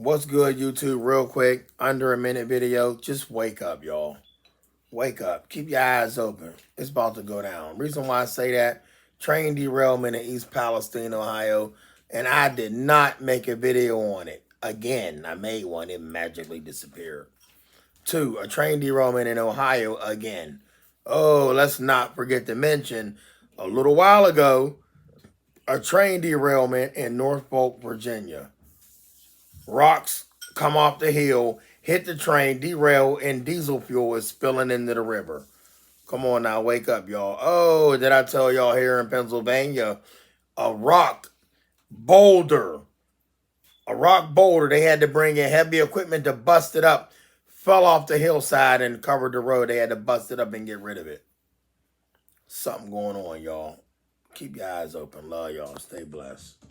What's good, YouTube? Real quick, under a minute video. Just wake up, y'all. Wake up. Keep your eyes open. It's about to go down. Reason why I say that, train derailment in East Palestine, Ohio, and I did not make a video on it. Again, I made one. It magically disappeared. 2, a train derailment in Ohio again. Oh, let's not forget to mention, a little while ago, a train derailment in Norfolk, Virginia. Rocks come off the hill, hit the train, derail, and diesel fuel is spilling into the river. Come on now, wake up, y'all. Oh, did I tell y'all here in Pennsylvania, a rock boulder, they had to bring in heavy equipment to bust it up, fell off the hillside and covered the road. They had to bust it up and get rid of it. Something going on, y'all. Keep your eyes open. Love y'all. Stay blessed.